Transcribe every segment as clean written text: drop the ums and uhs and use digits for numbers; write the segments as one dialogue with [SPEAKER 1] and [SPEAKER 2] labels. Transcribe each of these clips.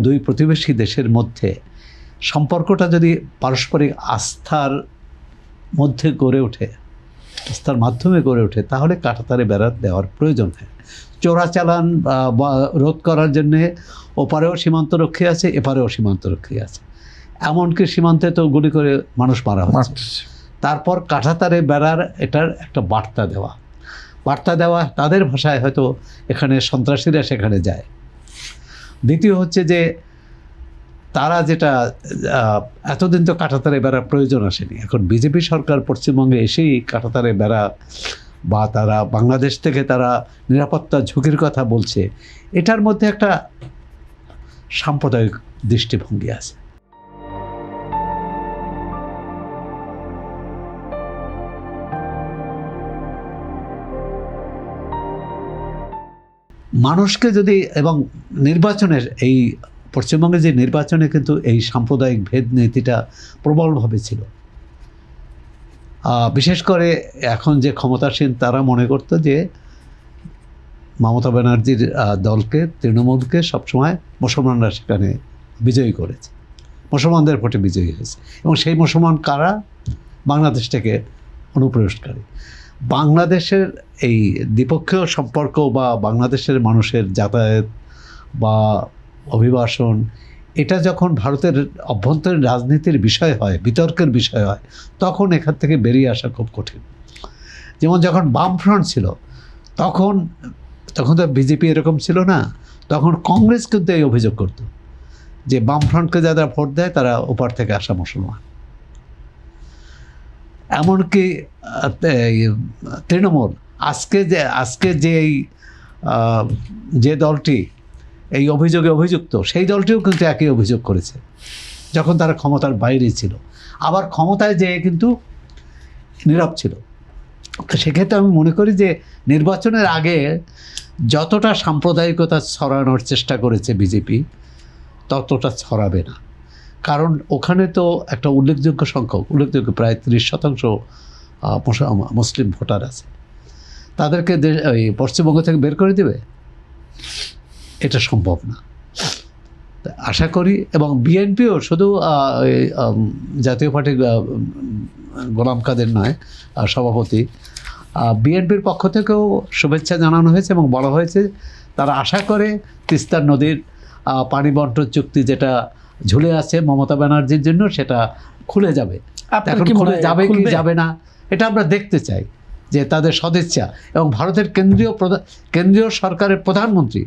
[SPEAKER 1] দুই প্রতিবেশী দেশের মধ্যে সম্পর্কটা যদি পারস্পরিক আস্থার মধ্যে গড়ে ওঠে, আস্থার মাধ্যমে গড়ে ওঠে, তাহলে কাঁটাতারে বেড়া দেওয়ার প্রয়োজন হয়। চোরাচালান রোধ করার জন্যে ওপারেও সীমান্তরক্ষী আছে, এপারেও সীমান্তরক্ষী আছে, এমনকি সীমান্তে তো গুলি করে মানুষ মারা হচ্ছে। তারপর কাঁটাতারে বেড়ার এটার একটা বার্তা দেওয়া তাদের ভাষায় হয়তো এখানে সন্ত্রাসীরা সেখানে যায়। দ্বিতীয় হচ্ছে যে তারা যেটা এতদিন তো কাঁটাতারে বেড়ার প্রয়োজন আসেনি, এখন বিজেপি সরকার পশ্চিমবঙ্গে এসেই কাঁটাতারে বেড়া বা তারা বাংলাদেশ থেকে তারা নিরাপত্তা ঝুঁকির কথা বলছে, এটার মধ্যে একটা সাম্প্রদায়িক দৃষ্টিভঙ্গি আছে। মানুষকে যদি, এবং নির্বাচনের এই পশ্চিমবঙ্গে যে নির্বাচনে কিন্তু এই সাম্প্রদায়িক ভেদ নীতিটা প্রবলভাবে ছিল। বিশেষ করে এখন যে ক্ষমতাসীন তারা মনে করত যে মমতা ব্যানার্জির দলকে, তৃণমূলকে সবসময় মুসলমানরা সেখানে বিজয়ী করেছে, মুসলমানদের ভোটে বিজয়ী হয়েছে, এবং সেই মুসলমান কারা? বাংলাদেশ থেকে অনুপ্রবেশকারী। বাংলাদেশের এই দ্বিপক্ষীয় সম্পর্ক বা বাংলাদেশের মানুষের যাতায়াত বা অভিবাসন, এটা যখন ভারতের অভ্যন্তরীণ রাজনীতির বিষয় হয়, বিতর্কের বিষয় হয়, তখন এখান থেকে বেরিয়ে আসা খুব কঠিন। যেমন যখন বামফ্রন্ট ছিল, তখন তো বিজেপি এরকম ছিল না, তখন কংগ্রেস কিন্তু এই অভিযোগ করত যে বামফ্রন্টকে যারা ভোট দেয় তারা ওপার থেকে আসা মুসলমান। এমনকি তৃণমূল আজকে যে দলটি এই অভিযোগে অভিযুক্ত, সেই দলটিও কিন্তু একই অভিযোগ করেছে যখন তারা ক্ষমতার বাইরে ছিল, আবার ক্ষমতায় যেয়ে কিন্তু নীরব ছিল। তো সেক্ষেত্রে আমি মনে করি যে নির্বাচনের আগে যতটা সাম্প্রদায়িকতা ছড়ানোর চেষ্টা করেছে বিজেপি, ততটা ছড়াবে না। কারণ ওখানে তো একটা উল্লেখযোগ্য প্রায় 30% মুসলিম ভোটার আছে, তাদেরকে ওই পশ্চিমবঙ্গ থেকে বের করে দেবে, এটা সম্ভব না। আশা করি, এবং বিএনপিও শুধু জাতীয় পার্টির গোলাম কাদের নয় সভাপতি, বিএনপির পক্ষ থেকেও শুভেচ্ছা জানানো হয়েছে এবং বলা হয়েছে তারা আশা করে তিস্তার নদীর পানি বন্টন চুক্তি যেটা ঝুলে আছে মমতা ব্যানার্জির জন্য, সেটা খুলে যাবে। এখন খুলে যাবে কি যাবে না, এটা আমরা দেখতে চাই যে তাদের সদিচ্ছা। এবং ভারতের কেন্দ্রীয় সরকারের প্রধানমন্ত্রী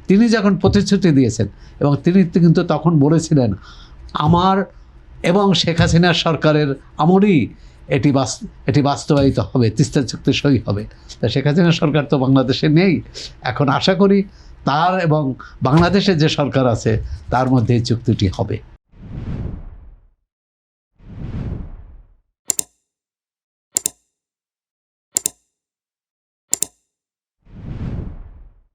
[SPEAKER 1] তিনি যখন প্রতিশ্রুতি দিয়েছেন, এবং তিনি কিন্তু তখন বলেছিলেন আমার এবং শেখ হাসিনার সরকারের আমলেই এটি বাস্তবায়িত হবে, তিস্তা চুক্তি সই হবে। তা শেখ হাসিনার সরকার তো বাংলাদেশে নেই। এখন আশা করি তার এবং বাংলাদেশের যে সরকার আছে তার মধ্যে এই চুক্তিটি হবে।